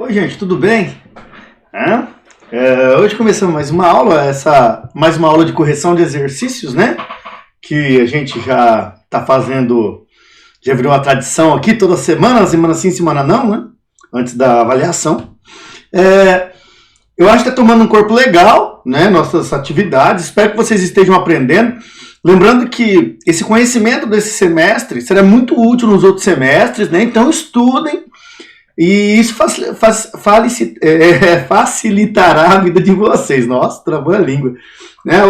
Oi, gente, tudo bem? Hoje começamos mais uma aula, mais uma aula de correção de exercícios, né? Que a gente já está fazendo, já virou uma tradição aqui toda semana sim, semana não, né? Antes da avaliação. Eu acho que está tomando um corpo legal, né? Nossas atividades, espero que vocês estejam aprendendo. Lembrando que esse conhecimento desse semestre será muito útil nos outros semestres, né? Então estudem. E isso facilitará a vida de vocês. Nossa, travou a língua.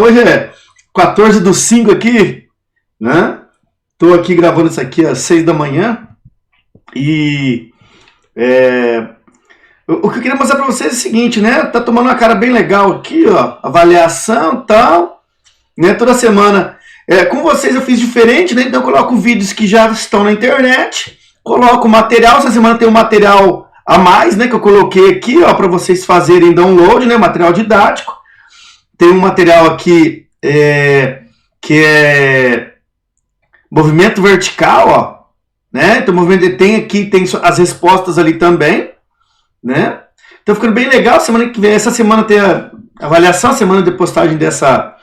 Hoje é 14/5 aqui, né? Estou aqui gravando isso aqui às 6 da manhã. E o que eu queria mostrar para vocês é o seguinte, né? Tá tomando uma cara bem legal aqui, ó. Avaliação e tal. Né? Toda semana. Com vocês eu fiz diferente, né? Então eu coloco vídeos que já estão na internet. Coloco o material, essa semana tem um material a mais, né, que eu coloquei aqui, ó, para vocês fazerem download, né, material didático. Tem um material aqui que é movimento vertical, ó, né? Então movimento tem aqui, tem as respostas ali também, né? Então ficando bem legal. Semana que vem, essa semana tem a avaliação, a semana de postagem dessa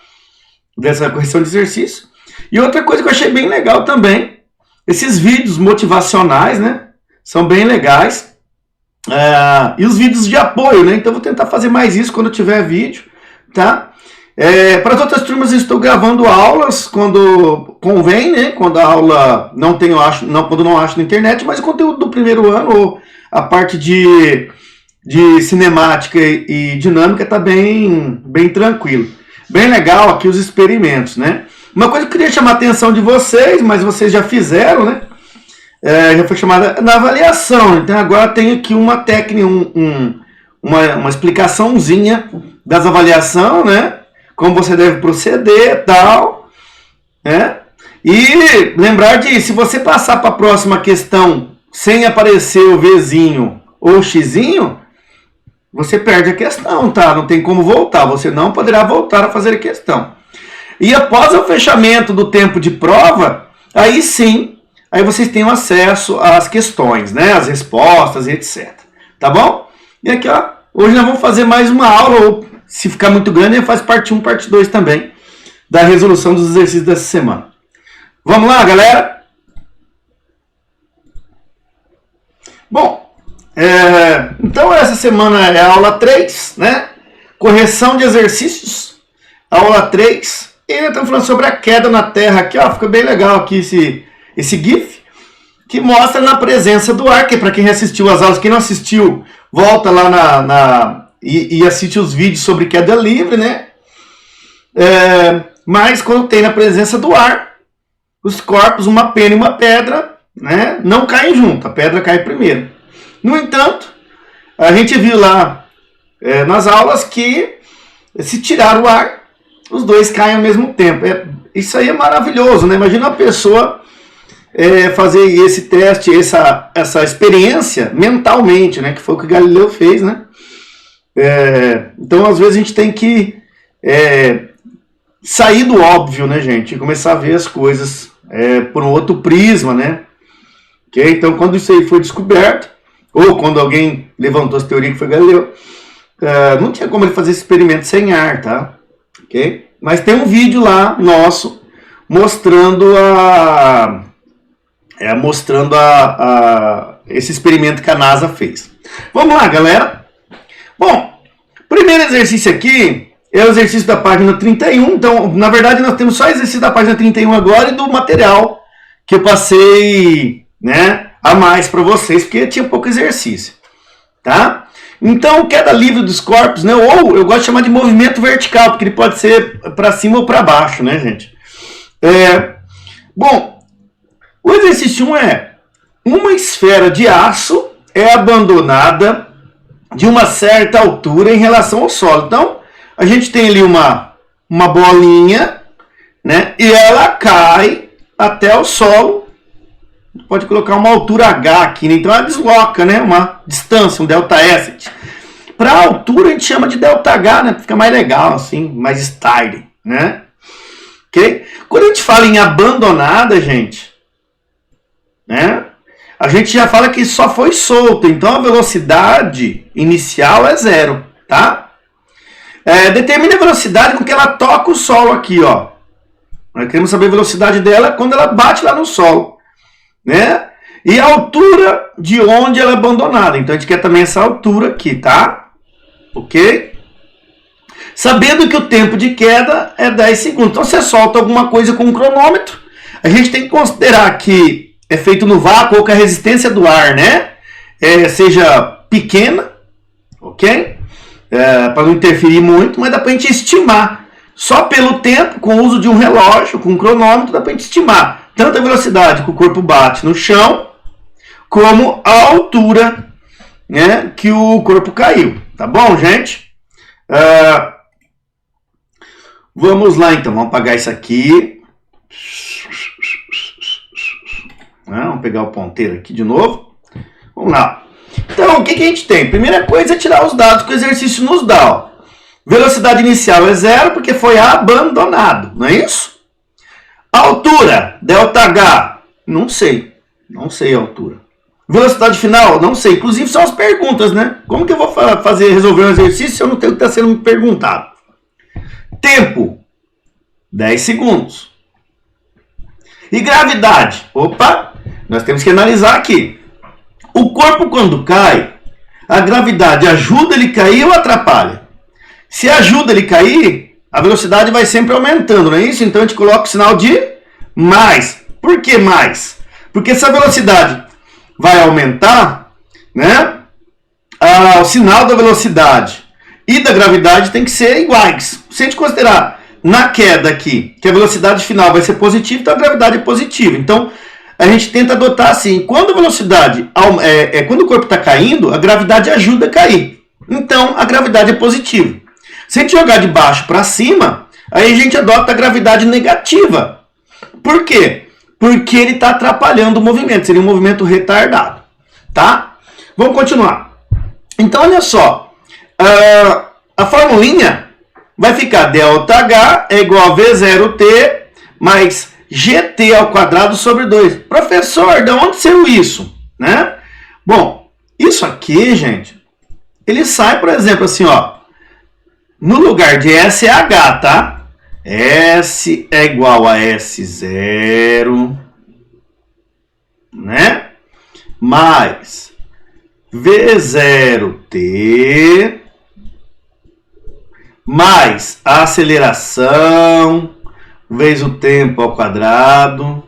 correção de exercício. E outra coisa que eu achei bem legal também, esses vídeos motivacionais, né? São bem legais. E os vídeos de apoio, né? Então eu vou tentar fazer mais isso quando tiver vídeo, tá? Para as outras turmas eu estou gravando aulas quando convém, né? Quando a aula não tem, quando não acho na internet, mas o conteúdo do primeiro ano, ou a parte de cinemática e dinâmica tá bem tranquilo. Bem legal aqui os experimentos, né? Uma coisa que eu queria chamar a atenção de vocês, mas vocês já fizeram, né? Já foi chamada na avaliação. Então agora tem aqui uma técnica, uma explicaçãozinha das avaliações, né? Como você deve proceder e tal, né? E lembrar se você passar para a próxima questão sem aparecer o Vzinho ou o Xzinho, você perde a questão, tá? Não tem como voltar, você não poderá voltar a fazer a questão. E após o fechamento do tempo de prova, aí sim, aí vocês têm acesso às questões, né? As respostas e etc. Tá bom? E aqui, ó, hoje nós vamos fazer mais uma aula, ou se ficar muito grande, eu faço parte 1, parte 2 também, da resolução dos exercícios dessa semana. Vamos lá, galera? Bom, então essa semana é a aula 3, né? Correção de exercícios, aula 3. E ainda estamos falando sobre a queda na Terra aqui, ó, fica bem legal aqui esse GIF, que mostra na presença do ar, que para quem assistiu as aulas, quem não assistiu, volta lá e assiste os vídeos sobre queda livre, né? Mas quando tem na presença do ar, os corpos, uma pena e uma pedra, né, não caem junto, a pedra cai primeiro. No entanto, a gente viu lá nas aulas que se tirar o ar, os dois caem ao mesmo tempo. Isso aí é maravilhoso, né? Imagina uma pessoa fazer esse teste, essa experiência mentalmente, né? Que foi o que Galileu fez, né? Então, às vezes, a gente tem que sair do óbvio, né, gente? E começar a ver as coisas por um outro prisma, né? Okay? Então, quando isso aí foi descoberto, ou quando alguém levantou essa teoria que foi Galileu, não tinha como ele fazer esse experimento sem ar, tá? Okay? Mas tem um vídeo lá nosso mostrando esse experimento que a NASA fez. Vamos lá, galera. Bom, primeiro exercício aqui é o exercício da página 31. Então, na verdade, nós temos só o exercício da página 31 agora e do material que eu passei, né, a mais para vocês, porque tinha pouco exercício, tá? Então, queda livre dos corpos, né? Ou eu gosto de chamar de movimento vertical, porque ele pode ser para cima ou para baixo, né, gente? Bom, o exercício 1 é: uma esfera de aço é abandonada de uma certa altura em relação ao solo. Então, a gente tem ali uma bolinha, né? E ela cai até o solo. Pode colocar uma altura H aqui, né? Então ela desloca, né? Uma distância, um ΔS. Para a altura a gente chama de ΔH, né? Fica mais legal, assim, mais style, né? Ok? Quando a gente fala em abandonada, gente, né? a gente já fala que só foi solto, então a velocidade inicial é 0, tá? Determine a velocidade com que ela toca o solo aqui, ó. Nós queremos saber a velocidade dela quando ela bate lá no solo, né? E a altura de onde ela é abandonada. Então a gente quer também essa altura aqui, tá? Ok? Sabendo que o tempo de queda é 10 segundos. Então você solta alguma coisa com um cronômetro. A gente tem que considerar que é feito no vácuo ou que a resistência do ar, né? Seja pequena, ok? Para não interferir muito, mas dá para a gente estimar. Só pelo tempo, com o uso de um relógio, com um cronômetro, dá para a gente estimar tanto a velocidade que o corpo bate no chão, como a altura, né, que o corpo caiu. Tá bom, gente? Vamos lá, então. Vamos apagar isso aqui. Vamos pegar o ponteiro aqui de novo. Vamos lá. Então, o que a gente tem? Primeira coisa é tirar os dados que o exercício nos dá. Ó. Velocidade inicial é 0 porque foi abandonado, não é isso? Altura, ΔH, não sei a altura. Velocidade final, não sei. Inclusive são as perguntas, né? Como que eu vou resolver um exercício se eu não tenho o que está sendo me perguntado? Tempo, 10 segundos. E gravidade? Opa, nós temos que analisar aqui. O corpo quando cai, a gravidade ajuda ele a cair ou atrapalha? Se ajuda ele a cair, a velocidade vai sempre aumentando, não é isso? Então a gente coloca o sinal de mais. Por que mais? Porque se a velocidade vai aumentar, né? O sinal da velocidade e da gravidade tem que ser iguais. Se a gente considerar na queda aqui que a velocidade final vai ser positiva, então a gravidade é positiva. Então a gente tenta adotar assim, quando a velocidade, quando o corpo está caindo, a gravidade ajuda a cair. Então a gravidade é positiva. Se a gente jogar de baixo para cima, aí a gente adota a gravidade negativa. Por quê? Porque ele está atrapalhando o movimento, seria um movimento retardado, tá? Vamos continuar. Então, olha só, a formulinha vai ficar ΔH é igual a V0T mais GT ao quadrado sobre 2. Professor, de onde saiu isso? Né? Bom, isso aqui, gente, ele sai, por exemplo, assim, ó, no lugar de S é H, tá? S é igual a S0, né? Mais V0T mais a aceleração vezes o tempo ao quadrado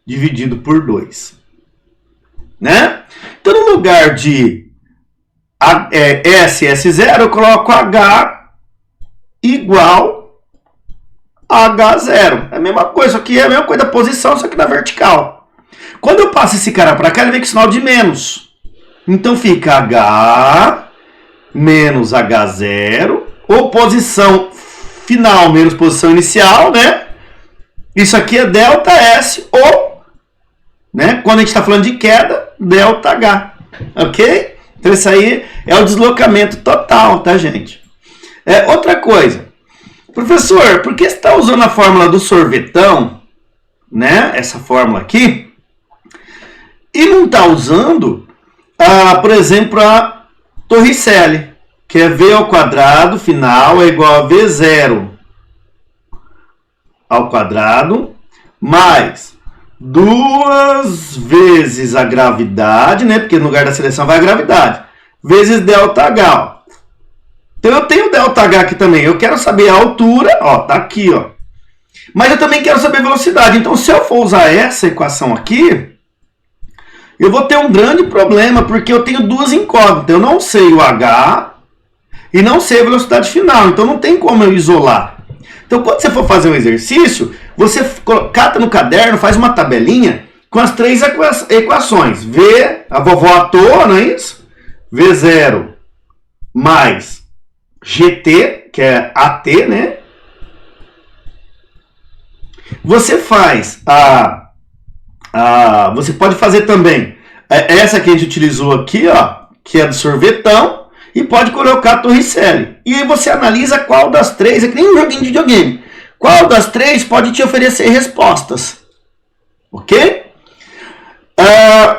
dividido por 2, né? Então, no lugar de S0, eu coloco H igual a H0. É a mesma coisa, aqui é a mesma coisa da posição, só que na vertical. Quando eu passo esse cara para cá, ele vem com sinal de menos. Então fica H menos H0, ou posição final menos posição inicial, né? Isso aqui é ΔS, ou, né, quando a gente está falando de queda, ΔH. Ok? Então isso aí é o deslocamento total, tá, gente? Outra coisa. Professor, por que você está usando a fórmula do sorvetão, né? Essa fórmula aqui. E não está usando, por exemplo, a Torricelli, que é V ao quadrado final é igual a V0 ao quadrado mais 2 vezes a gravidade, né? Porque no lugar da seleção vai a gravidade, vezes ΔH. Então eu tenho ΔH aqui também. Eu quero saber a altura, ó, tá aqui, ó. Mas eu também quero saber a velocidade. Então se eu for usar essa equação aqui, eu vou ter um grande problema, porque eu tenho duas incógnitas. Eu não sei o H e não sei a velocidade final. Então não tem como eu isolar. Então quando você for fazer um exercício, você cata no caderno, faz uma tabelinha com as 3 equações. V, a vovó à toa, não é isso? V0 mais GT, que é AT, né? Você faz você pode fazer também essa que a gente utilizou aqui, ó, que é do sorvetão, e pode colocar a Torricelli. E aí você analisa qual das 3, é que nem um joguinho de videogame, qual das 3 pode te oferecer respostas. Ok?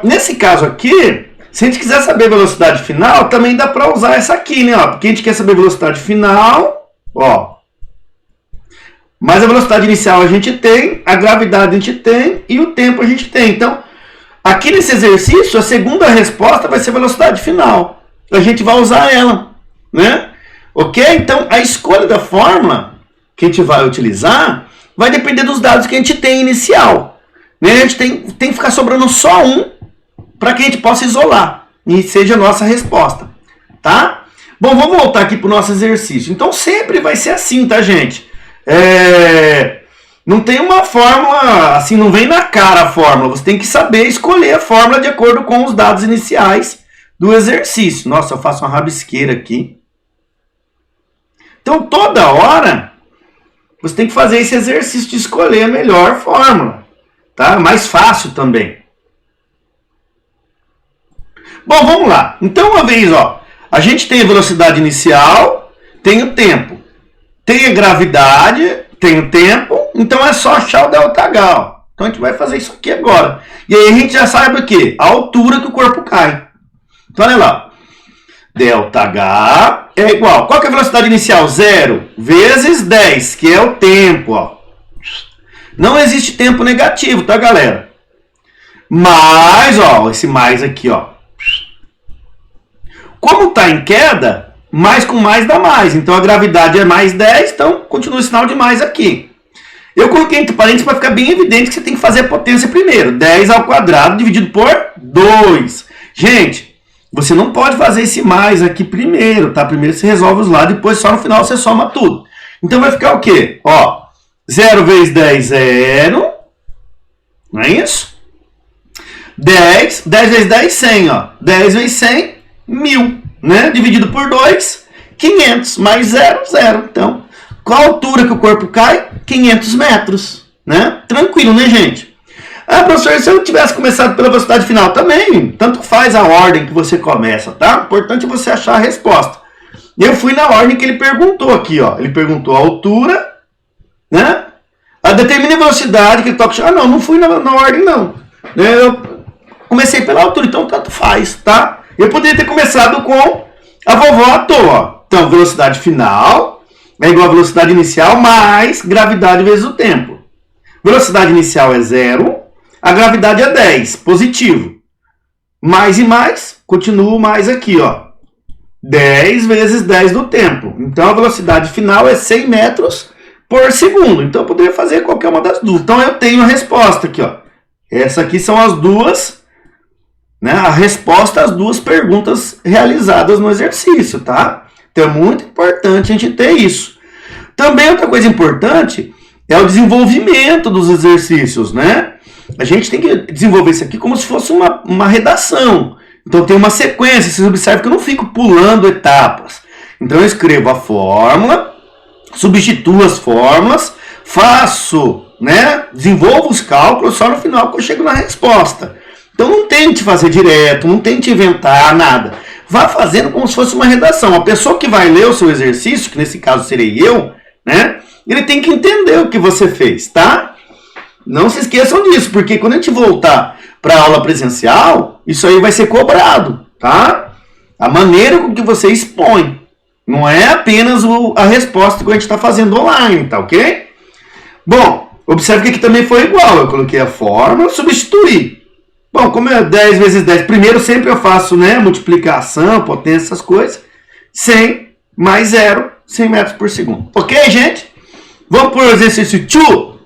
Nesse caso aqui, se a gente quiser saber a velocidade final, também dá para usar essa aqui, né? Ó, porque a gente quer saber a velocidade final, ó. Mas a velocidade inicial a gente tem, a gravidade a gente tem e o tempo a gente tem. Então, aqui nesse exercício, a segunda resposta vai ser a velocidade final. A gente vai usar ela, né? Ok? Então, a escolha da fórmula que a gente vai utilizar vai depender dos dados que a gente tem inicial. Né? A gente tem que ficar sobrando só um para que a gente possa isolar e seja a nossa resposta, tá? Bom, vamos voltar aqui para o nosso exercício. Então, sempre vai ser assim, tá, gente? Não tem uma fórmula, assim, não vem na cara a fórmula. Você tem que saber escolher a fórmula de acordo com os dados iniciais do exercício. Nossa, eu faço uma rabisqueira aqui. Então, toda hora, você tem que fazer esse exercício de escolher a melhor fórmula. Tá? Mais fácil também. Bom, vamos lá. Então, uma vez, ó, a gente tem a velocidade inicial, tem o tempo. Tem a gravidade, tem o tempo, então é só achar o ΔH. Ó. Então a gente vai fazer isso aqui agora. E aí a gente já sabe o quê? A altura que o corpo cai. Então olha lá. ΔH é igual. Qual que é a velocidade inicial? 0 vezes 10, que é o tempo. Ó. Não existe tempo negativo, tá, galera? Mais, ó, esse mais aqui, ó. Como está em queda, mais com mais dá mais. Então a gravidade é mais 10, então continua o sinal de mais aqui. Eu coloquei entre parênteses para ficar bem evidente que você tem que fazer a potência primeiro. 10 ao quadrado dividido por 2. Gente, você não pode fazer esse mais aqui primeiro, tá? Primeiro você resolve os lados, depois só no final você soma tudo. Então vai ficar o quê? Ó, 0 vezes 10, 0. Não é isso? 10 vezes 10, 100, ó. 10 vezes 100, 1000, né? Dividido por 2, 500, mais 0, 0. Então, qual a altura que o corpo cai? 500 metros, né? Tranquilo, né, gente? Ah, professor, se eu tivesse começado pela velocidade final também, tanto faz a ordem que você começa, tá? Importante é você achar a resposta. Eu fui na ordem que ele perguntou aqui, ó. Ele perguntou a altura, né? A determina a velocidade que ele toca. Ah, não fui na ordem, não. Eu comecei pela altura, então tanto faz, tá? Eu poderia ter começado com a vovó à toa. Então, velocidade final é igual a velocidade inicial mais gravidade vezes o tempo. Velocidade inicial é 0, a gravidade é 10, positivo. Mais e mais, continua o mais aqui, ó. 10 vezes 10 do tempo. Então, a velocidade final é 100 metros por segundo. Então, eu poderia fazer qualquer uma das duas. Então, eu tenho a resposta aqui, ó. Essa aqui são as duas, né? A resposta às duas perguntas realizadas no exercício, tá? Então, é muito importante a gente ter isso. Também, outra coisa importante é o desenvolvimento dos exercícios, né? A gente tem que desenvolver isso aqui como se fosse uma redação. Então, tem uma sequência. Vocês observam que eu não fico pulando etapas. Então, eu escrevo a fórmula, substituo as fórmulas, faço, né? Desenvolvo os cálculos só no final que eu chego na resposta. Então, não tente fazer direto, não tente inventar nada. Vá fazendo como se fosse uma redação. A pessoa que vai ler o seu exercício, que nesse caso serei eu, né? Ele tem que entender o que você fez, tá? Não se esqueçam disso, porque quando a gente voltar para a aula presencial, isso aí vai ser cobrado, tá? A maneira com que você expõe. Não é apenas a resposta que a gente está fazendo online, tá ok? Bom, observe que aqui também foi igual. Eu coloquei a fórmula, substituí. Bom, como é 10 vezes 10, primeiro sempre eu faço, né, multiplicação, potência, essas coisas. 100 mais 0, 100 metros por segundo. Ok, gente? Vamos para o exercício 2.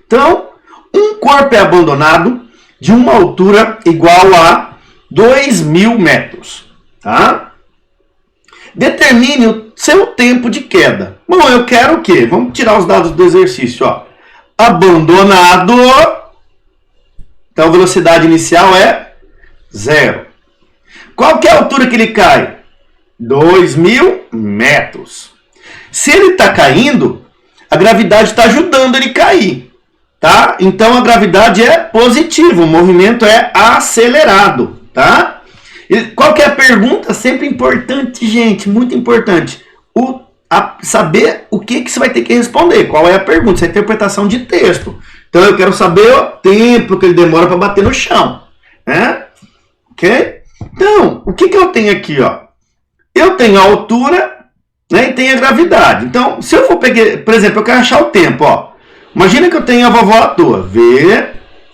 Então, um corpo é abandonado de uma altura igual a 2.000 metros. Tá? Determine o seu tempo de queda. Bom, eu quero o quê? Vamos tirar os dados do exercício. Ó. Abandonado. Então, a velocidade inicial é 0. Qual que é a altura que ele cai? 2.000 metros. Se ele está caindo, a gravidade está ajudando ele a cair. Tá? Então, a gravidade é positiva. O movimento é acelerado. Tá? Qual que é a pergunta? Sempre importante, gente. Muito importante. Saber o que você vai ter que responder. Qual é a pergunta? Essa é a interpretação de texto. Então, eu quero saber o tempo que ele demora para bater no chão. né? Ok? Então, o que eu tenho aqui, ó? Eu tenho a altura, né, e tenho a gravidade. Então, se eu for pegar, por exemplo, eu quero achar o tempo, ó. Imagina que eu tenho a vovó à toa. V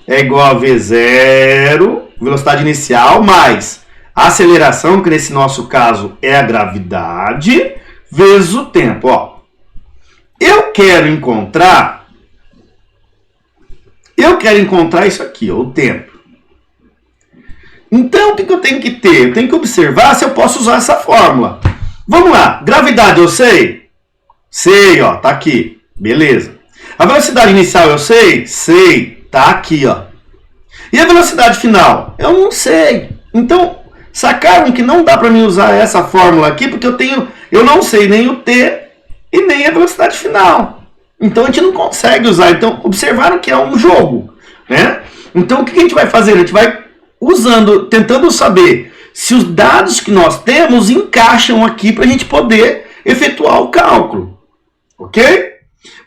é igual a V0, velocidade inicial, mais a aceleração, que nesse nosso caso é a gravidade, vezes o tempo, ó. Eu quero encontrar isso aqui, ó, o tempo. Então, o que eu tenho que ter? Eu tenho que observar se eu posso usar essa fórmula. Vamos lá. Gravidade eu sei? Sei, ó, tá aqui. Beleza. A velocidade inicial eu sei? Sei. Tá aqui, ó. E a velocidade final? Eu não sei. Então, sacaram que não dá para mim usar essa fórmula aqui, porque eu não sei nem o t e nem a velocidade final. Então, a gente não consegue usar. Então, observaram que é um jogo, né? Então, o que a gente vai fazer? A gente vai tentando saber se os dados que nós temos encaixam aqui para a gente poder efetuar o cálculo. Ok?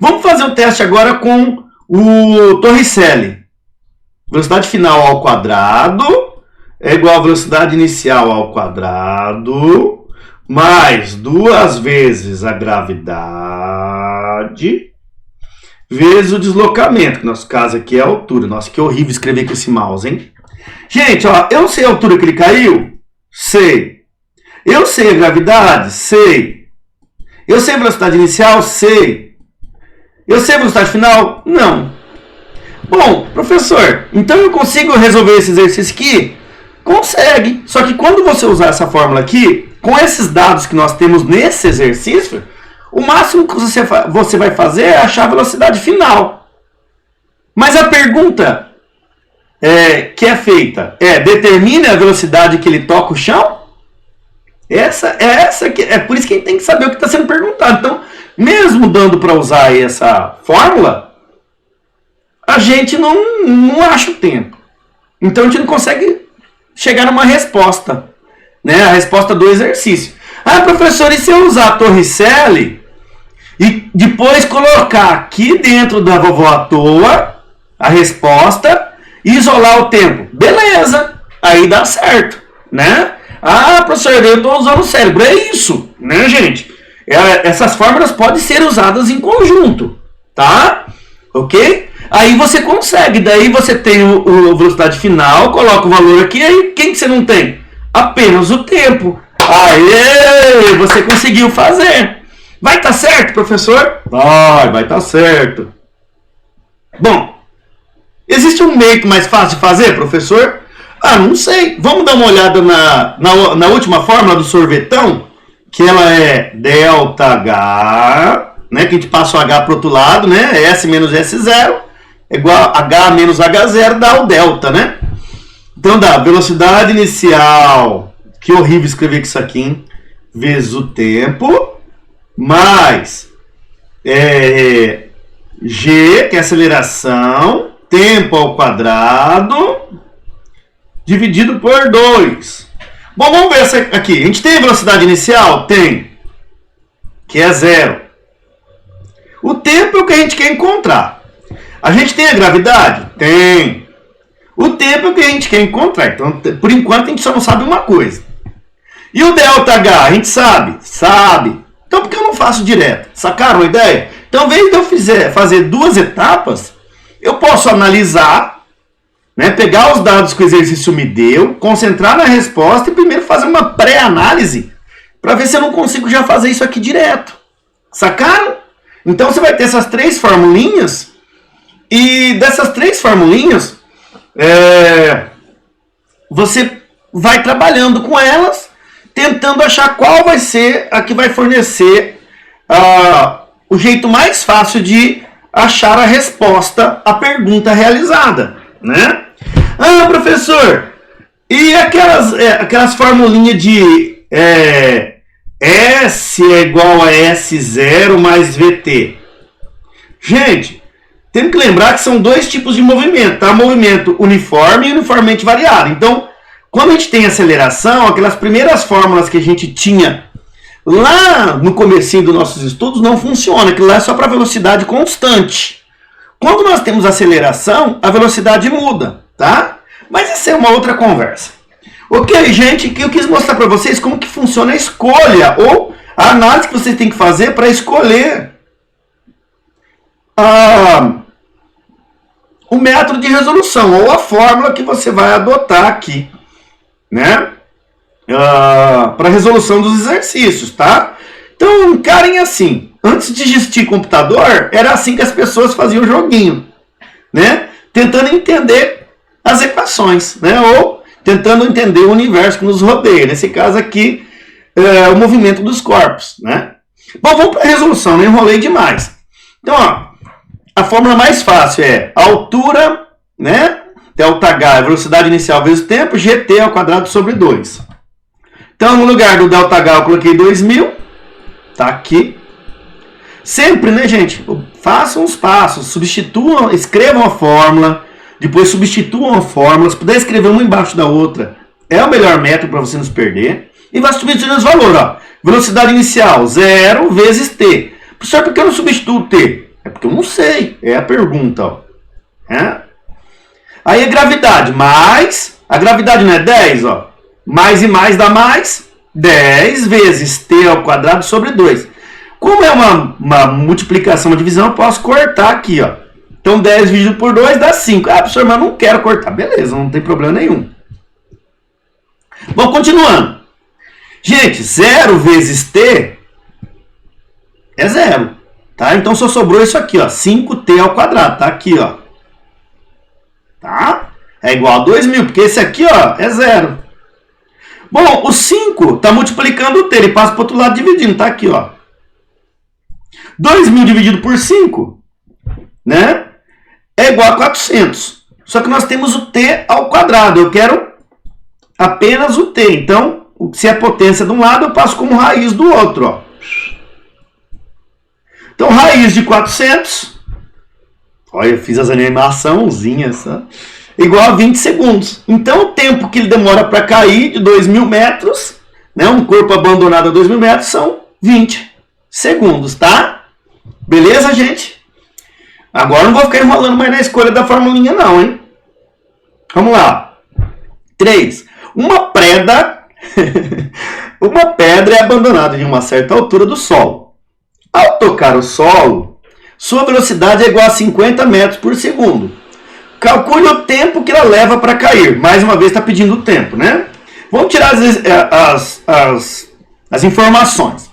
Vamos fazer o teste agora com o Torricelli. Velocidade final ao quadrado é igual a velocidade inicial ao quadrado mais 2 vezes a gravidade vezes o deslocamento, que no nosso caso aqui é a altura. Nossa, que horrível escrever com esse mouse, hein? Gente, ó, eu sei a altura que ele caiu? Sei. Eu sei a gravidade? Sei. Eu sei a velocidade inicial? Sei. Eu sei a velocidade final? Não. Bom, professor, então eu consigo resolver esse exercício aqui? Consegue. Só que quando você usar essa fórmula aqui, com esses dados que nós temos nesse exercício, o máximo que você vai fazer é achar a velocidade final. Mas a pergunta que é feita determine a velocidade que ele toca o chão? É por isso que a gente tem que saber o que está sendo perguntado. Então, mesmo dando para usar essa fórmula, a gente não acha o tempo. Então, a gente não consegue chegar numa resposta, né? A resposta do exercício. Ah, professor, e se eu usar a Torricelli e depois colocar aqui dentro da vovó à toa a resposta e isolar o tempo? Beleza, aí dá certo, né? Ah, professor, eu estou usando o cérebro. É isso, né, gente? Essas fórmulas podem ser usadas em conjunto, tá? Ok? Aí você consegue, daí você tem a velocidade final, coloca o valor aqui, aí quem que você não tem? Apenas o tempo. Aê, você conseguiu fazer. Vai estar certo, professor? Vai estar certo. Bom, existe um meio mais fácil de fazer, professor? Ah, não sei. Vamos dar uma olhada na última fórmula do sorvetão, que ela é ΔH, né? Que a gente passa o H para o outro lado, né? S menos S0 é igual a H menos H0, dá o delta, né? Então dá velocidade inicial, que horrível escrever isso aqui, hein? Vezes o tempo, mais G, que é aceleração, tempo ao quadrado, dividido por 2. Bom, vamos ver essa aqui. A gente tem a velocidade inicial? Tem. Que é 0. O tempo é o que a gente quer encontrar. A gente tem a gravidade? Tem. O tempo é o que a gente quer encontrar. Então, por enquanto, a gente só não sabe uma coisa. E o ΔH? A gente sabe? Sabe. Então, por que eu não faço direto? Sacaram a ideia? Então, ao invés de eu fazer 2 etapas, eu posso analisar, né, pegar os dados que o exercício me deu, concentrar na resposta e primeiro fazer uma pré-análise para ver se eu não consigo já fazer isso aqui direto. Sacaram? Então você vai ter essas 3 formulinhas e dessas 3 formulinhas você vai trabalhando com elas, tentando achar qual vai ser a que vai fornecer o jeito mais fácil de achar a resposta à pergunta realizada, né? Ah, professor, e aquelas formulinhas de S é igual a S0 mais VT? Gente, temos que lembrar que são 2 tipos de movimento, tá? Movimento uniforme e uniformemente variado. Então, quando a gente tem aceleração, aquelas primeiras fórmulas que a gente tinha lá no comecinho dos nossos estudos não funciona, aquilo lá é só para velocidade constante. Quando nós temos aceleração, a velocidade muda, tá? Mas essa é uma outra conversa. Ok, gente, que eu quis mostrar para vocês como que funciona a escolha ou a análise que vocês têm que fazer para escolher o método de resolução ou a fórmula que você vai adotar aqui, né? Para resolução dos exercícios, tá? Então, encarem assim. Antes de existir computador, era assim que as pessoas faziam o joguinho, né? Tentando entender as equações, né? Ou tentando entender o universo que nos rodeia. Nesse caso aqui, o movimento dos corpos, né? Bom, vamos para a resolução, não enrolei demais. Então, ó, a fórmula mais fácil é a altura, né? ΔH é velocidade inicial vezes o tempo, GT ao quadrado sobre 2. Então, no lugar do ΔH eu coloquei 2000, tá aqui. Sempre, né, gente? Façam os passos, substituam, escrevam a fórmula, depois substituam a fórmula. Se puder escrever uma embaixo da outra, é o melhor método para você não se perder. E vai substituindo os valores, ó. Velocidade inicial, 0 vezes T. Professor, por que eu não substituo T? É porque eu não sei, é a pergunta, ó. Aí a gravidade, mais, a gravidade não é 10, ó. Mais e mais dá mais, 10 vezes T ao quadrado sobre 2. Como é uma multiplicação, uma divisão, eu posso cortar aqui, ó. Então 10 dividido por 2 dá 5. Ah, professor, mas eu não quero cortar. Beleza, não tem problema nenhum. Bom, continuando. Gente, 0 vezes T é 0. Tá? Então só sobrou isso aqui, ó. 5T ao quadrado. Tá aqui, ó. Tá? É igual a 2000, porque esse aqui, ó, é 0. Bom, o 5 está multiplicando o T. Ele passa para o outro lado dividindo. Tá aqui, ó. 2000 dividido por 5, né? É igual a 400. Só que nós temos o T ao quadrado. Eu quero apenas o T. Então, se é potência de um lado, eu passo como raiz do outro, ó. Então, raiz de 400, olha, eu fiz as animaçãozinhas, tá? Igual a 20 segundos. Então, o tempo que ele demora para cair de 2.000 metros, né, um corpo abandonado a 2.000 metros, são 20 segundos, tá? Beleza, gente? Agora não vou ficar enrolando mais na escolha da formulinha não, hein? Vamos lá. 3. Uma pedra é abandonada de uma certa altura do solo. Ao tocar o solo, sua velocidade é igual a 50 metros por segundo. Calcule o tempo que ela leva para cair. Mais uma vez está pedindo o tempo, né? Vamos tirar as informações.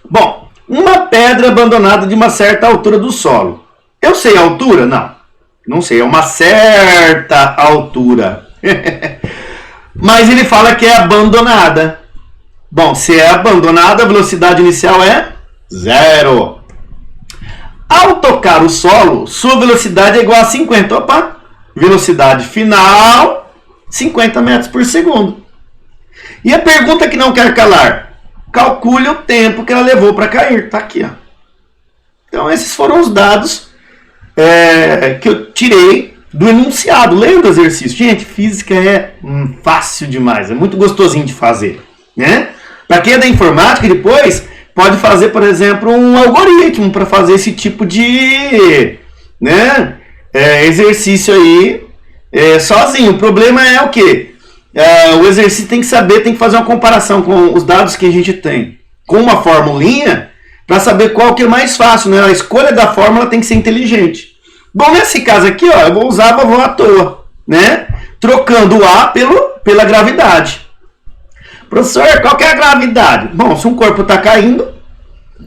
Bom, uma pedra abandonada de uma certa altura do solo. Eu sei a altura? Não. Não sei, é uma certa altura. Mas ele fala que é abandonada. Bom, se é abandonada, a velocidade inicial é 0. Ao tocar o solo, sua velocidade é igual a 50. Opa! Velocidade final, 50 metros por segundo. E a pergunta que não quer calar. Calcule o tempo que ela levou para cair. Está aqui, ó. Então, esses foram os dados que eu tirei do enunciado. Lendo o exercício. Gente, física é fácil demais. É muito gostosinho de fazer, né? Para quem é da informática, depois pode fazer, por exemplo, um algoritmo para fazer esse tipo de exercício aí sozinho. O problema é o quê? O exercício tem que saber, tem que fazer uma comparação com os dados que a gente tem, com uma formulinha, para saber qual que é mais fácil, né? A escolha da fórmula tem que ser inteligente. Bom, nesse caso aqui, ó, eu vou usar a vovó à toa, né? Trocando o A pela gravidade. Professor, qual que é a gravidade? Bom, se um corpo está caindo,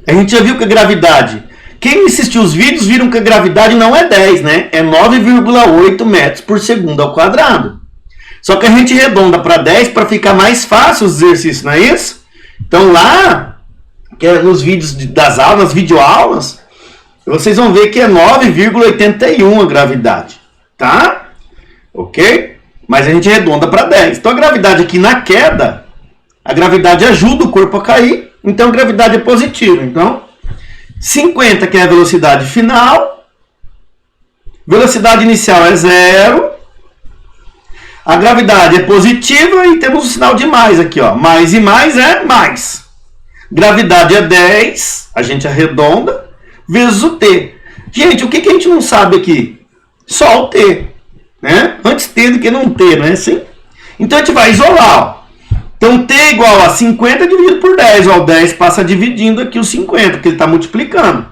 a gente já viu que a gravidade... Quem assistiu os vídeos viram que a gravidade não é 10, né? É 9,8 metros por segundo ao quadrado. Só que a gente arredonda para 10 para ficar mais fácil os exercícios, não é isso? Então lá, que é nos vídeos das aulas, nas videoaulas, vocês vão ver que é 9,81 a gravidade, tá? Ok? Mas a gente arredonda para 10. Então a gravidade aqui na queda, a gravidade ajuda o corpo a cair, então a gravidade é positiva. Então, 50, que é a velocidade final, velocidade inicial é 0, a gravidade é positiva e temos o sinal de mais aqui, ó. Mais e mais é mais. Gravidade é 10, a gente arredonda, vezes o T. Gente, o que a gente não sabe aqui? Só o T. né? Antes ter do que não ter, não é assim? Então a gente vai isolar, ó. Então T igual a 50 dividido por 10, ó, o 10 passa dividindo aqui os 50, porque ele está multiplicando.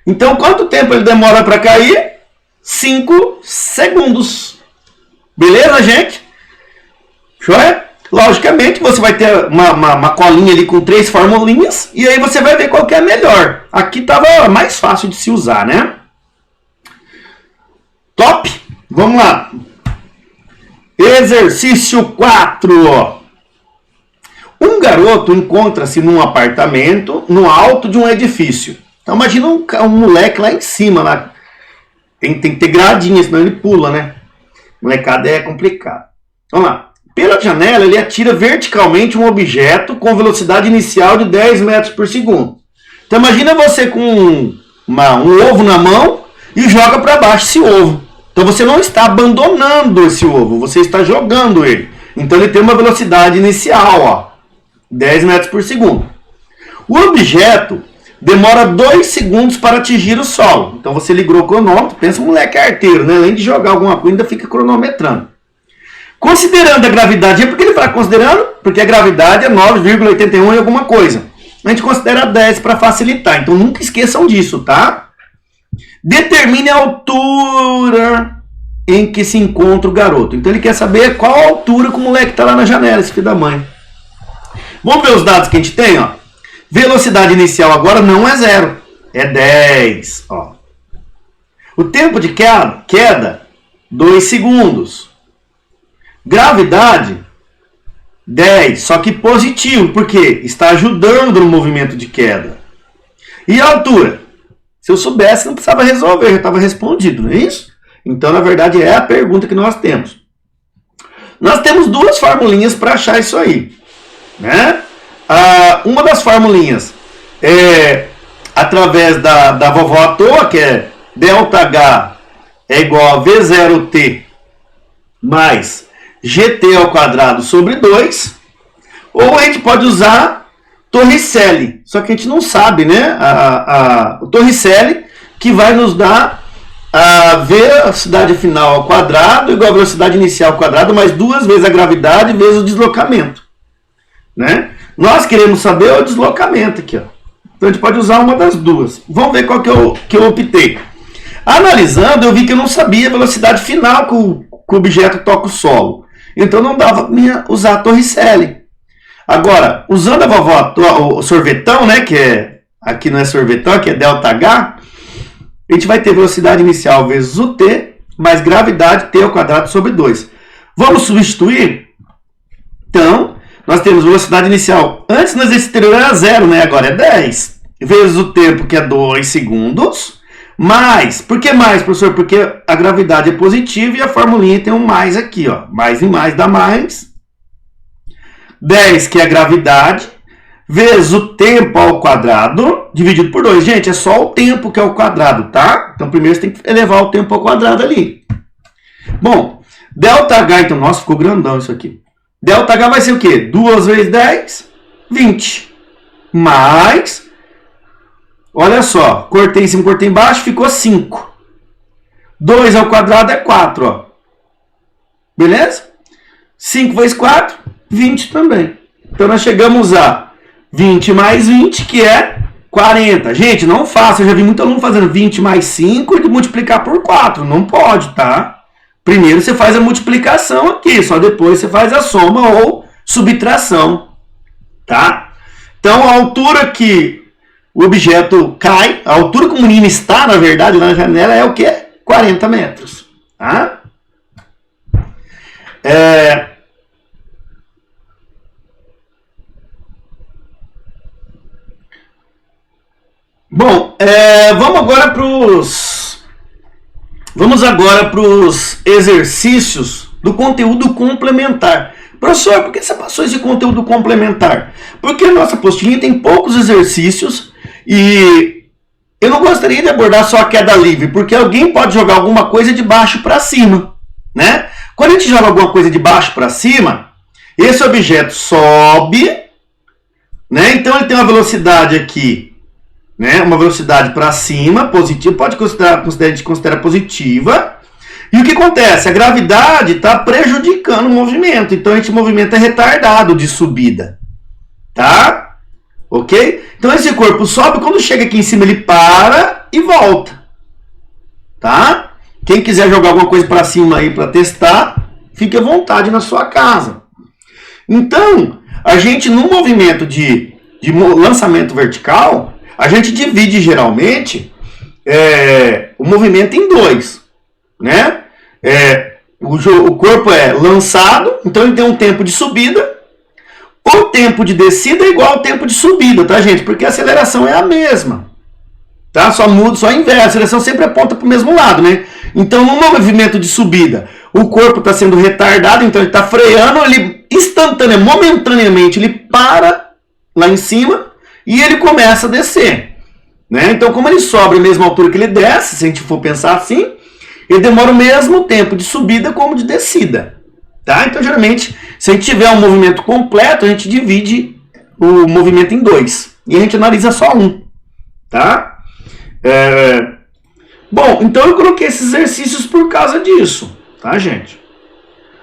Então quanto tempo ele demora para cair? 5 segundos. Beleza, gente? Joia? Logicamente, você vai ter uma colinha ali com 3 formulinhas, e aí você vai ver qual que é a melhor. Aqui estava mais fácil de se usar, né? Top? Vamos lá. Exercício 4. Um garoto encontra-se num apartamento no alto de um edifício. Então imagina um moleque lá em cima, lá. Tem que ter gradinha, senão ele pula, né? Molecada é complicado. Vamos lá. Pela janela, ele atira verticalmente um objeto com velocidade inicial de 10 metros por segundo. Então imagina você com um ovo na mão e joga para baixo esse ovo. Então você não está abandonando esse ovo, você está jogando ele. Então ele tem uma velocidade inicial, ó, 10 metros por segundo. O objeto demora 2 segundos para atingir o solo. Então você ligou o cronômetro, pensa um moleque arteiro, né? Além de jogar alguma coisa, ainda fica cronometrando. Considerando a gravidade, por que ele fala considerando? Porque a gravidade é 9,81 e alguma coisa. A gente considera 10 para facilitar, então nunca esqueçam disso, tá? Determine a altura em que se encontra o garoto. Então ele quer saber qual a altura que o moleque está lá na janela, esse filho da mãe. Vamos ver os dados que a gente tem, ó. Velocidade inicial agora não é 0, é 10. Ó. O tempo de queda 2 segundos. Gravidade, 10, só que positivo, porque está ajudando no movimento de queda. E a altura? Se eu soubesse, não precisava resolver, já estava respondido, não é isso? Então, na verdade, é a pergunta que nós temos. Nós temos 2 formulinhas para achar isso aí, né? Uma das formulinhas é através da vovó à toa, que é ΔH é igual a V0T mais GT ao quadrado sobre 2, ou a gente pode usar Torricelli, só que a gente não sabe, né? O Torricelli que vai nos dar a velocidade final ao quadrado igual a velocidade inicial ao quadrado mais 2 vezes a gravidade vezes o deslocamento, né? Nós queremos saber o deslocamento aqui, ó. Então a gente pode usar uma das duas. Vamos ver qual que eu optei. Analisando, eu vi que eu não sabia a velocidade final que o objeto toca o solo. Então não dava para usar a Torricelli. Agora, usando a vovó, o sorvetão, né, que é, aqui não é sorvetão, aqui é ΔH, a gente vai ter velocidade inicial vezes o t, mais gravidade t ao quadrado sobre 2. Vamos substituir? Então, nós temos velocidade inicial. Antes no exercício anterior era 0, né? Agora é 10. Vezes o tempo, que é 2 segundos. Mais. Por que mais, professor? Porque a gravidade é positiva e a formulinha tem um mais aqui, ó. Mais e mais dá mais. 10, que é a gravidade, vezes o tempo ao quadrado, dividido por 2. Gente, é só o tempo que é o quadrado, tá? Então, primeiro você tem que elevar o tempo ao quadrado ali. Bom, ΔH, então, nossa, ficou grandão isso aqui. ΔH vai ser o quê? 2 vezes 10, 20. Mais, olha só, cortei em cima, cortei embaixo, ficou 5. 2 ao quadrado é 4, ó. Beleza? 5 vezes 4, 20 também. Então, nós chegamos a 20 mais 20, que é 40. Gente, não faça. Eu já vi muito aluno fazendo 20 mais 5 e multiplicar por 4. Não pode, tá? Primeiro você faz a multiplicação aqui, só depois você faz a soma ou subtração, tá? Então, a altura que o objeto cai, a altura que o menino está, na verdade, na janela é o quê? 40 metros, tá? Bom, vamos agora para os exercícios do conteúdo complementar. Professor, por que você passou esse conteúdo complementar? Porque a nossa apostilinha tem poucos exercícios e eu não gostaria de abordar só a queda livre, porque alguém pode jogar alguma coisa de baixo para cima, né? Quando a gente joga alguma coisa de baixo para cima, esse objeto sobe, né? Então ele tem uma velocidade aqui, né? Uma velocidade para cima, positiva, pode considerar, a gente considera positiva. E o que acontece? A gravidade está prejudicando o movimento. Então, esse movimento é retardado de subida. Tá? Ok? Então, esse corpo sobe. Quando chega aqui em cima, ele para e volta. Tá? Quem quiser jogar alguma coisa para cima aí para testar, fique à vontade na sua casa. Então, a gente, no movimento de lançamento vertical, a gente divide geralmente o movimento em dois. Né? O corpo é lançado, então ele tem um tempo de subida. O tempo de descida é igual ao tempo de subida, tá, gente? Porque a aceleração é a mesma. Tá? Só muda, só inverte. A aceleração sempre aponta para o mesmo lado, né? Então, no movimento de subida, o corpo está sendo retardado, então ele está freando, ele momentaneamente, ele para lá em cima e ele começa a descer. Né? Então, como ele sobe a mesma altura que ele desce, se a gente for pensar assim, ele demora o mesmo tempo de subida como de descida. Tá? Então, geralmente, se a gente tiver um movimento completo, a gente divide o movimento em dois. E a gente analisa só um. Tá? Bom, então eu coloquei esses exercícios por causa disso. Tá, gente?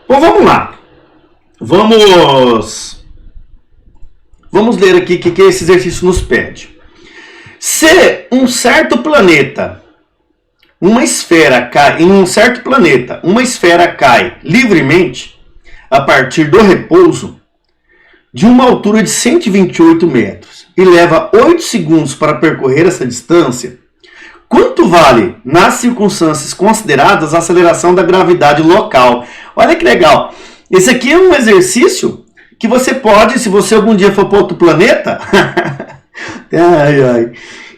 Bom, vamos lá. Vamos ler aqui o que esse exercício nos pede. Se um certo planeta... uma esfera cai livremente a partir do repouso de uma altura de 128 metros e leva 8 segundos para percorrer essa distância, quanto vale, nas circunstâncias consideradas, a aceleração da gravidade local? Olha que legal. Esse aqui é um exercício que você pode, se você algum dia for para outro planeta,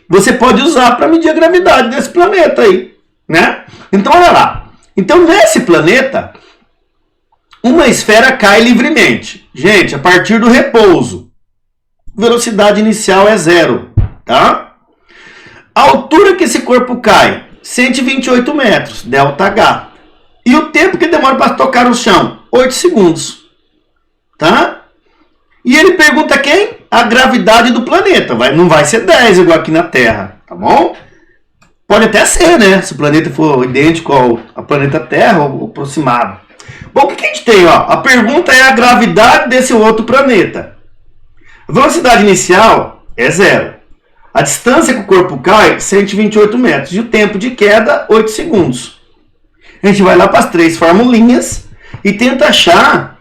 você pode usar para medir a gravidade desse planeta aí. Né? Então, olha lá. Então, nesse planeta, uma esfera cai livremente. Gente, a partir do repouso. Velocidade inicial é 0. Tá? A altura que esse corpo cai, 128 metros, ΔH. E o tempo que demora para tocar no chão, 8 segundos. Tá? E ele pergunta quem? A gravidade do planeta. Não vai ser 10 igual aqui na Terra. Tá bom? Pode até ser, né? Se o planeta for idêntico ao planeta Terra, ou aproximado. Bom, o que a gente tem? Ó? A pergunta é a gravidade desse outro planeta. A velocidade inicial é 0. A distância que o corpo cai, 128 metros. E o tempo de queda, 8 segundos. A gente vai lá para as 3 formulinhas e tenta achar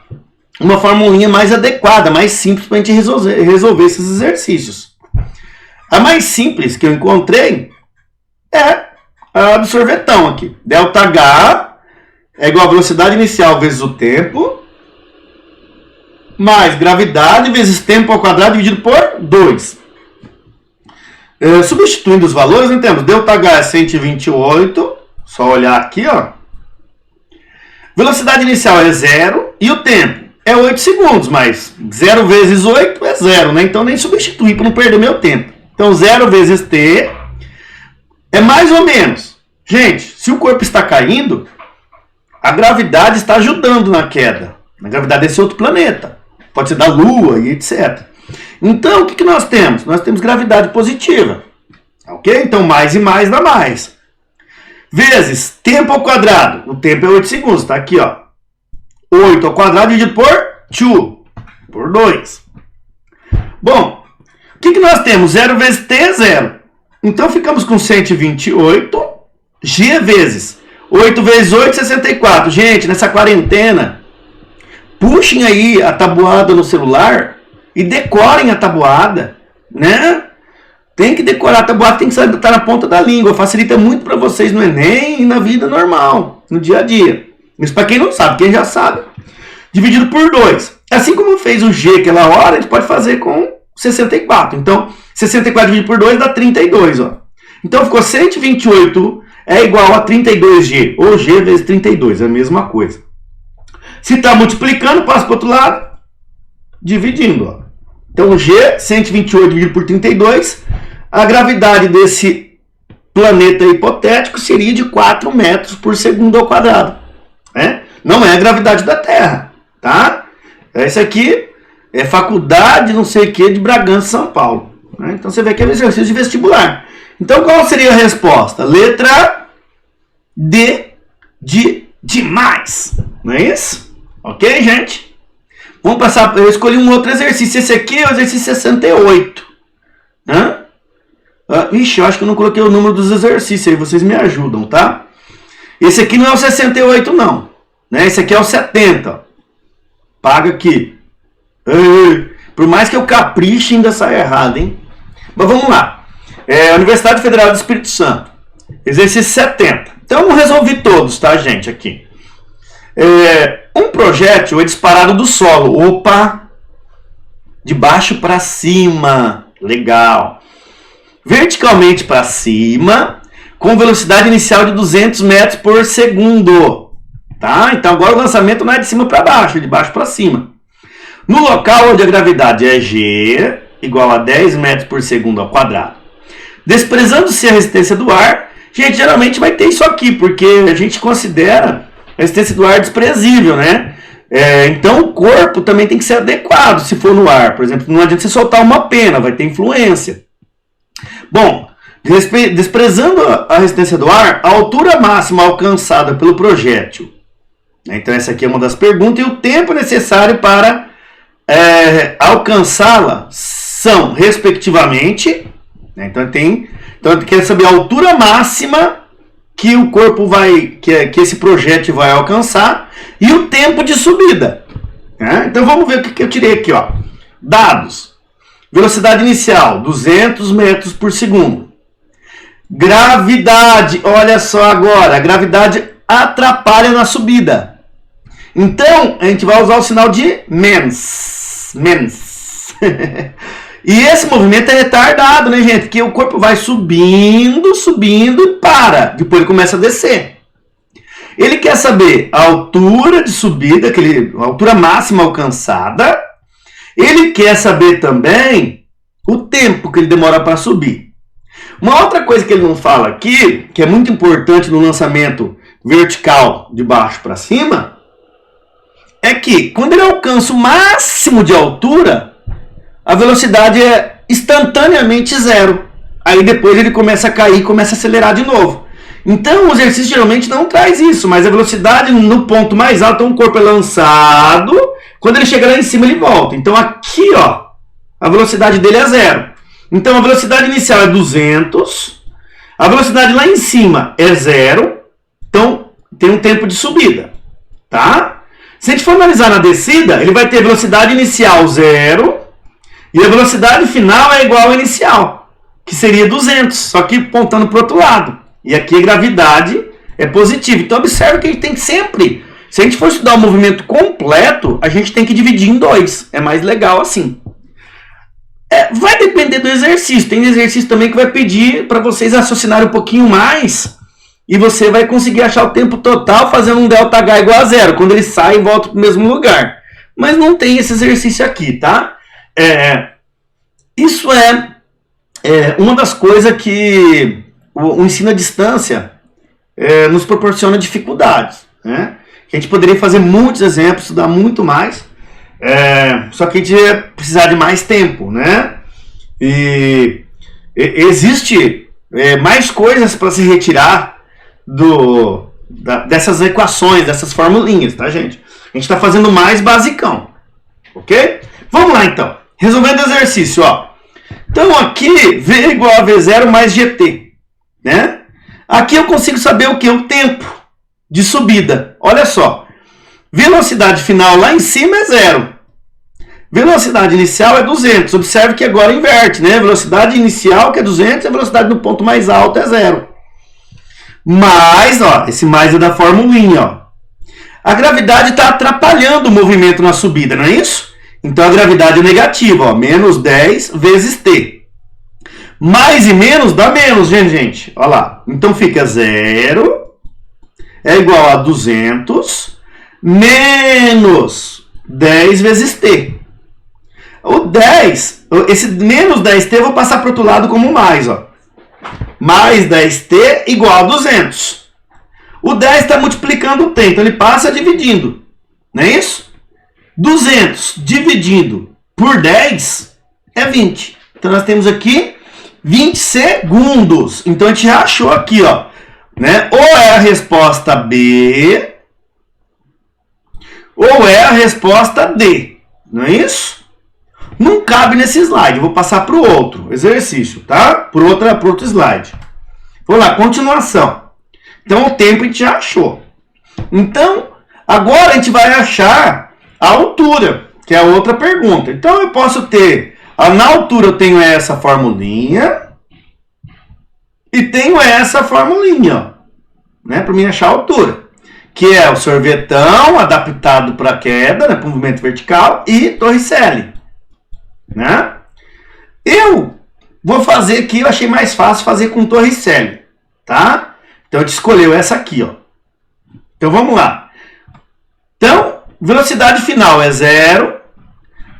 uma formulinha mais adequada, mais simples para a gente resolver esses exercícios. A mais simples que eu encontrei é a do sorvetão aqui. ΔH é igual a velocidade inicial vezes o tempo, mais gravidade vezes tempo ao quadrado dividido por 2. Substituindo os valores, nós temos ΔH é 128, só olhar aqui, ó. Velocidade inicial é 0 e o tempo é 8 segundos, mas 0 vezes 8 é 0, né? Então nem substituir para não perder meu tempo. Então 0 vezes t é mais ou menos. Gente, se o corpo está caindo, a gravidade está ajudando na queda. A gravidade desse outro planeta. Pode ser da Lua e etc. Então, o que nós temos? Nós temos gravidade positiva. Ok? Então, mais e mais dá mais. Vezes tempo ao quadrado. O tempo é 8 segundos. Está aqui, ó. 8 ao quadrado dividido por 2. Por 2. Bom, o que nós temos? 0 vezes t é 0. Então, ficamos com 128. G vezes 8 vezes 8, 64. Gente, nessa quarentena, puxem aí a tabuada no celular e decorem a tabuada, né? Tem que decorar a tabuada, tem que estar na ponta da língua. Facilita muito para vocês no Enem e na vida normal, no dia a dia. Isso para quem não sabe, quem já sabe. Dividido por 2. Assim como fez o G aquela hora, a gente pode fazer com 64. Então, 64 dividido por 2 dá 32, ó. Então, ficou 128 é igual a 32G, ou G vezes 32, é a mesma coisa. Se está multiplicando, passa para o outro lado, dividindo. Ó. Então, G, 128 dividido por 32, a gravidade desse planeta hipotético seria de 4 metros por segundo ao quadrado. Não é a gravidade da Terra, tá? Esse aqui é faculdade não sei o que de Bragança, São Paulo. Né? Então, você vê que é um exercício de vestibular. Então, qual seria a resposta? Letra D de demais. Não é isso? Ok, gente? Vamos passar. Eu escolhi um outro exercício. Esse aqui é o exercício 68. Ixi, eu acho que eu não coloquei o número dos exercícios aí. Vocês me ajudam, tá? Esse aqui não é o 68, não. Né? Esse aqui é o 70. Paga aqui. Por mais que eu capriche, ainda sai errado, hein? Mas vamos lá. Universidade Federal do Espírito Santo. Exercício 70. Então eu resolvi todos, tá, gente? Aqui. Um projétil é disparado do solo. Opa! De baixo para cima. Legal. Verticalmente para cima, com velocidade inicial de 200 metros por segundo. Tá? Então agora o lançamento não é de cima para baixo, é de baixo para cima. No local onde a gravidade é G, igual a 10 metros por segundo ao quadrado. Desprezando-se a resistência do ar, gente, geralmente vai ter isso aqui, porque a gente considera a resistência do ar desprezível, né? Então o corpo também tem que ser adequado se for no ar. Por exemplo, não adianta você soltar uma pena, vai ter influência. Bom, desprezando a resistência do ar, a altura máxima alcançada pelo projétil. Então essa aqui é uma das perguntas, e o tempo necessário para alcançá-la são, respectivamente, então quer saber a altura máxima que o corpo que esse projétil vai alcançar e o tempo de subida. Então vamos ver o que eu tirei aqui, ó. Dados. Velocidade inicial, 200 metros por segundo. Gravidade, olha só agora, a gravidade atrapalha na subida. Então, a gente vai usar o sinal de menos. E esse movimento é retardado, né, gente? Porque o corpo vai subindo, subindo e para. Depois ele começa a descer. Ele quer saber a altura de subida, a altura máxima alcançada. Ele quer saber também o tempo que ele demora para subir. Uma outra coisa que ele não fala aqui, que é muito importante no lançamento vertical de baixo para cima, é que quando ele alcança o máximo de altura, a velocidade é instantaneamente zero. Aí depois ele começa a cair e começa a acelerar de novo. Então o exercício geralmente não traz isso, mas a velocidade no ponto mais alto, então o corpo é lançado, quando ele chega lá em cima ele volta. Então aqui, ó, a velocidade dele é zero. Então a velocidade inicial é 200, a velocidade lá em cima é zero, então tem um tempo de subida, tá? Se a gente for analisar na descida, ele vai ter velocidade inicial zero e a velocidade final é igual à inicial, que seria 200, só que apontando para o outro lado. E aqui a gravidade é positiva. Então observe que a gente tem que sempre, se a gente for estudar o movimento completo, a gente tem que dividir em dois. É mais legal assim. Vai depender do exercício. Tem exercício também que vai pedir para vocês raciocinarem um pouquinho mais e você vai conseguir achar o tempo total fazendo um ΔH igual a zero, quando ele sai e volta para o mesmo lugar. Mas não tem esse exercício aqui, tá? Isso é uma das coisas que o ensino à distância nos proporciona dificuldades, né? A gente poderia fazer muitos exemplos, estudar muito mais, só que a gente ia precisar de mais tempo, né? E existe mais coisas para se retirar dessas equações, dessas formulinhas, tá, gente? A gente está fazendo mais basicão, ok? Vamos lá, então. Resolvendo o exercício, ó. Então, aqui, V igual a V0 mais GT, né? Aqui eu consigo saber o que? O tempo de subida. Olha só. Velocidade final lá em cima é zero. Velocidade inicial é 200. Observe que agora inverte, né? Velocidade inicial, que é 200, e a velocidade no ponto mais alto é zero. Mas, ó, esse mais é da formulinha, ó. A gravidade está atrapalhando o movimento na subida, não é isso? Então a gravidade é negativa, ó, menos 10 vezes T. Mais e menos dá menos, gente. Olha lá. Então fica 0 é igual a 200 menos 10 vezes T. O 10, esse menos 10T eu vou passar para o outro lado como mais, ó. Mais 10T igual a 200. O 10 está multiplicando o T, então ele passa dividindo. Não é isso? 200 dividido por 10 é 20. Então nós temos aqui 20 segundos. Então a gente já achou aqui, ó, né? Ou é a resposta B, Ou é a resposta D, não é isso? Não cabe nesse slide, eu vou passar para o outro exercício, tá? Para outro slide. Vamos lá, continuação. Então o tempo a gente já achou. Então, agora a gente vai achar a altura, que é a outra pergunta. Então eu posso ter, na altura eu tenho essa formulinha e tenho essa formulinha, ó, né, para mim achar a altura, que é o sorvetão adaptado para queda, né, para o movimento vertical, e Torricelli, né? Eu vou fazer aqui, eu achei mais fácil fazer com Torricelli, tá? Então a gente escolheu essa aqui, ó. Então vamos lá. Então, velocidade final é 0,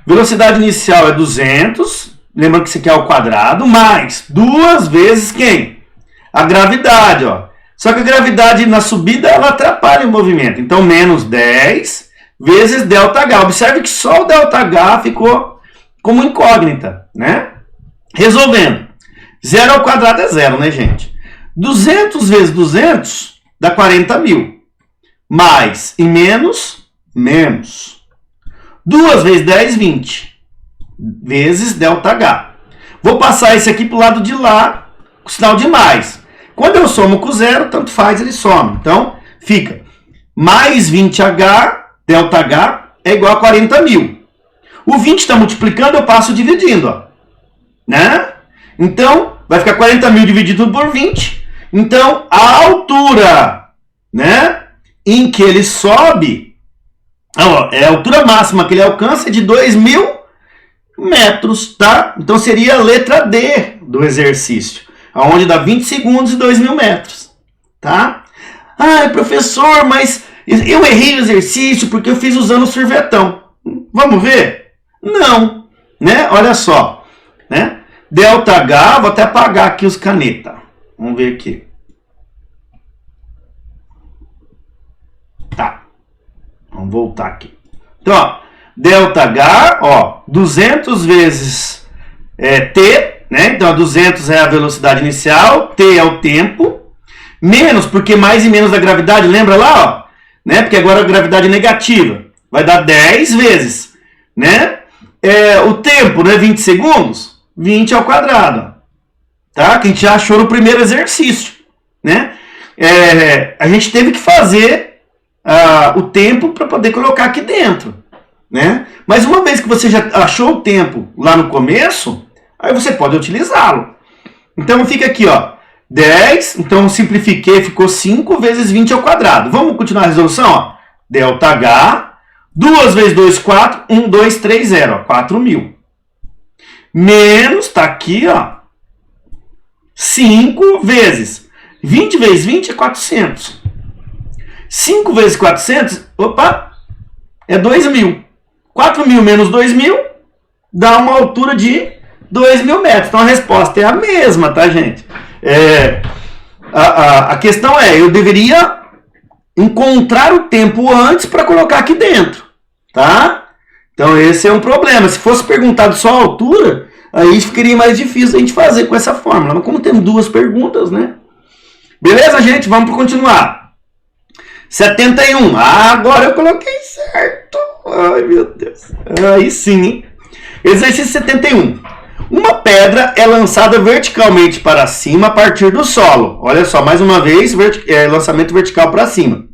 velocidade inicial é 200, lembrando que isso aqui é ao quadrado, mais 2 vezes quem? A gravidade, ó. Só que a gravidade na subida, ela atrapalha o movimento. Então, menos 10 vezes ΔH. Observe que só o ΔH ficou como incógnita, né? Resolvendo. 0 ao quadrado é 0, né, gente? 200 vezes 200 dá 40 mil. Mais e menos, menos. 2 vezes 10, 20. Vezes ΔH. Vou passar esse aqui para o lado de lá, com o sinal de mais. Quando eu somo com zero, tanto faz, ele soma. Então, fica mais 20H, ΔH, é igual a 40 mil. O 20 está multiplicando, eu passo dividindo, ó, né? Então, vai ficar 40 mil dividido por 20. Então, a altura, né, em que ele sobe, ó, é a altura máxima que ele alcança é de 2.000 metros, tá? Então, seria a letra D do exercício, onde dá 20 segundos e 2.000 metros, tá? Ah, professor, mas eu errei o exercício porque eu fiz usando o sorvetão. Vamos ver? Não, né? Olha só, né? ΔH, vou até apagar aqui os canetas. Vamos ver aqui. Tá. Vamos voltar aqui. Então, ó, ΔH, ó, 200 vezes T, né? Então, 200 é a velocidade inicial, T é o tempo, menos, porque mais e menos da gravidade, lembra lá, ó, né? Porque agora a gravidade é negativa, vai dar 10 vezes, né? O tempo, né? 20 segundos, 20 ao quadrado, tá? Que a gente já achou no primeiro exercício, né? A gente teve que fazer o tempo para poder colocar aqui dentro, né? Mas uma vez que você já achou o tempo lá no começo, aí você pode utilizá-lo. Então fica aqui, ó, 10, então simplifiquei, ficou 5 vezes 20 ao quadrado. Vamos continuar a resolução, ó. ΔH, 2 vezes 2, 4, 1, 2, 3, 0, ó, 4.000. Menos, tá aqui, ó, 5 vezes 20 vezes 20 é 400. 5 vezes 400, opa, é 2.000. 4.000 menos 2.000 dá uma altura de 2.000 metros. Então a resposta é a mesma, tá, gente? A questão é, eu deveria encontrar o tempo antes para colocar aqui dentro, tá? Então esse é um problema. Se fosse perguntado só a altura, aí ficaria mais difícil a gente fazer com essa fórmula. Mas como temos duas perguntas, né? Beleza, gente? Vamos para continuar. 71. Ah, agora eu coloquei certo. Ai, meu Deus. Aí sim, hein? Exercício 71. Uma pedra é lançada verticalmente para cima a partir do solo. Olha só, mais uma vez, lançamento vertical para cima.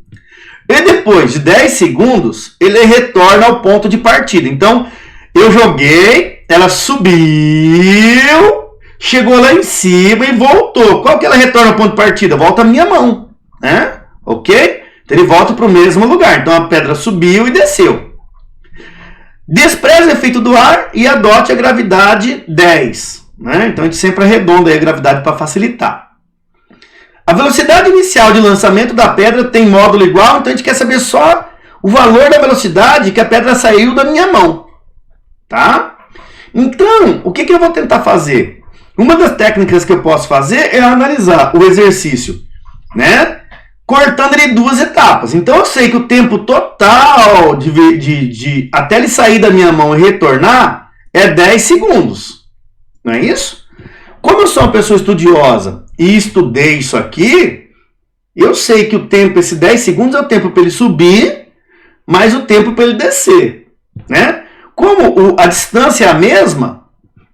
E depois de 10 segundos, ele retorna ao ponto de partida. Então, eu joguei, ela subiu, chegou lá em cima e voltou. Qual que ela retorna ao ponto de partida? Volta a minha mão, né? Ok? Então, ele volta para o mesmo lugar. Então, a pedra subiu e desceu. Despreze o efeito do ar e adote a gravidade 10. Né? Então, a gente sempre arredonda aí a gravidade para facilitar. A velocidade inicial de lançamento da pedra tem módulo igual, então a gente quer saber só o valor da velocidade que a pedra saiu da minha mão. Tá? Então, o que eu vou tentar fazer? Uma das técnicas que eu posso fazer é analisar o exercício, né? Cortando ele em duas etapas. Então eu sei que o tempo total de até ele sair da minha mão e retornar é 10 segundos. Não é isso? Como eu sou uma pessoa estudiosa e estudei isso aqui, eu sei que o tempo, esse 10 segundos é o tempo para ele subir, mais o tempo para ele descer, né? Como a distância é a mesma,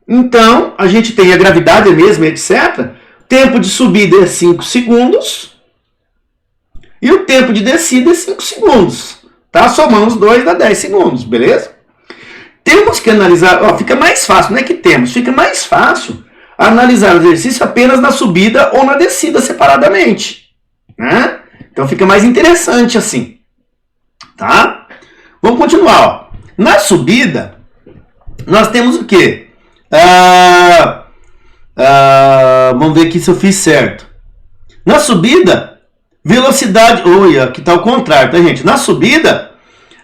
então a gente tem a gravidade mesma, etc. Tempo de subida é 5 segundos e o tempo de descida é 5 segundos. Tá? Somando os dois dá 10 segundos, beleza? Temos que analisar, ó, fica mais fácil, não é que temos, fica mais fácil analisar o exercício apenas na subida ou na descida separadamente, né? Então fica mais interessante assim, tá? Vamos continuar, ó. Na subida, nós temos o quê? Vamos ver aqui se eu fiz certo. Na subida, velocidade... Oi, aqui está o contrário, tá, gente? Na subida,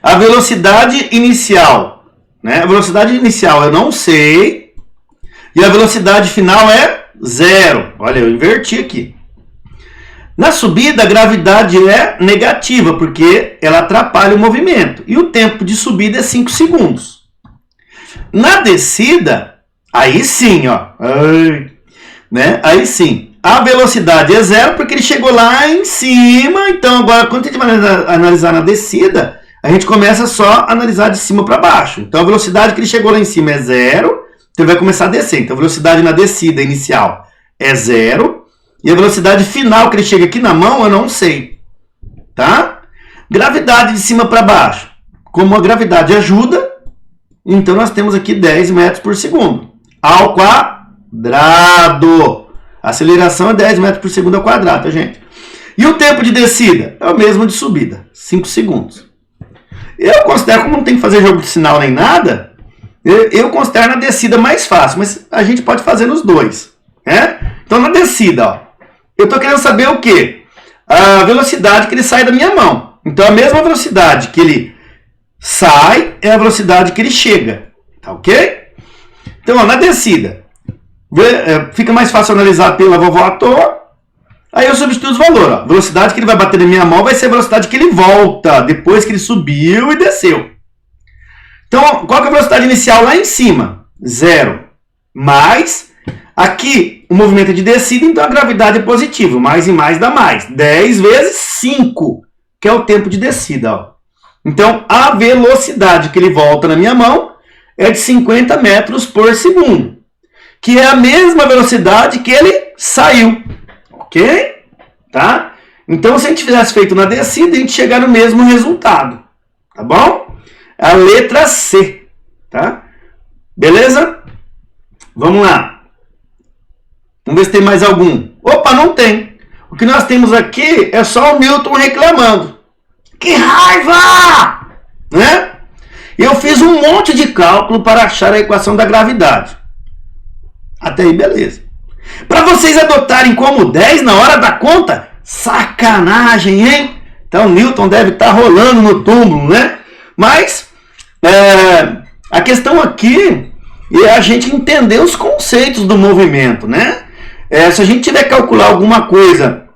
a velocidade inicial, né? A velocidade inicial eu não sei. E a velocidade final é 0. Olha, eu inverti aqui. Na subida, a gravidade é negativa, porque ela atrapalha o movimento. E o tempo de subida é 5 segundos. Na descida, aí sim, ó. Né? Aí sim. A velocidade é 0, porque ele chegou lá em cima. Então, agora, quando a gente vai analisar na descida, a gente começa só a analisar de cima para baixo. Então, a velocidade que ele chegou lá em cima é 0. Então, ele vai começar a descer. Então, a velocidade na descida inicial é 0. E a velocidade final que ele chega aqui na mão, eu não sei. Tá? Gravidade de cima para baixo. Como a gravidade ajuda, então nós temos aqui 10 metros por segundo. Ao quadrado. A aceleração é 10 metros por segundo ao quadrado, tá, gente? E o tempo de descida? É o mesmo de subida. 5 segundos. Eu considero, como não tem que fazer jogo de sinal nem nada, eu considero na descida mais fácil. Mas a gente pode fazer nos dois. Né? Então, na descida, ó. Eu estou querendo saber o quê? A velocidade que ele sai da minha mão. Então, a mesma velocidade que ele sai é a velocidade que ele chega. Tá ok? Então, ó, na descida, fica mais fácil analisar pela vovó à toa. Aí eu substituo os valores. Ó. A velocidade que ele vai bater na minha mão vai ser a velocidade que ele volta, depois que ele subiu e desceu. Então, qual que é a velocidade inicial lá em cima? 0. Mais... Aqui, o movimento é de descida, então a gravidade é positiva. Mais e mais dá mais. 10 vezes 5, que é o tempo de descida. Ó. Então, a velocidade que ele volta na minha mão é de 50 metros por segundo. Que é a mesma velocidade que ele saiu. Ok? Tá? Então, se a gente tivesse feito na descida, a gente chegar no mesmo resultado. Tá bom? A letra C. Tá? Beleza? Vamos lá. Vamos ver se tem mais algum. Opa, não tem. O que nós temos aqui é só o Newton reclamando. Que raiva! Né? Eu fiz um monte de cálculo para achar a equação da gravidade. Até aí, beleza. Para vocês adotarem como 10 na hora da conta, sacanagem, hein? Então, Newton deve estar rolando no túmulo, né? Mas, a questão aqui é a gente entender os conceitos do movimento, né? Se a gente tiver que calcular alguma coisa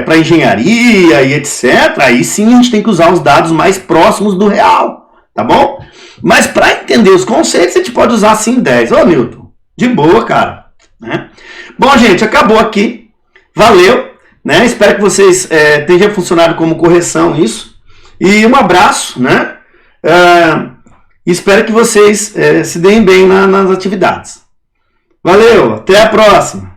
para engenharia e etc., aí sim a gente tem que usar os dados mais próximos do real, tá bom? Mas para entender os conceitos, a gente pode usar assim 10. Ô, Newton, de boa, cara. Né? Bom, gente, acabou aqui. Valeu. Né? Espero que vocês tenham funcionado como correção isso. E um abraço, né? Espero que vocês se deem bem nas atividades. Valeu, até a próxima.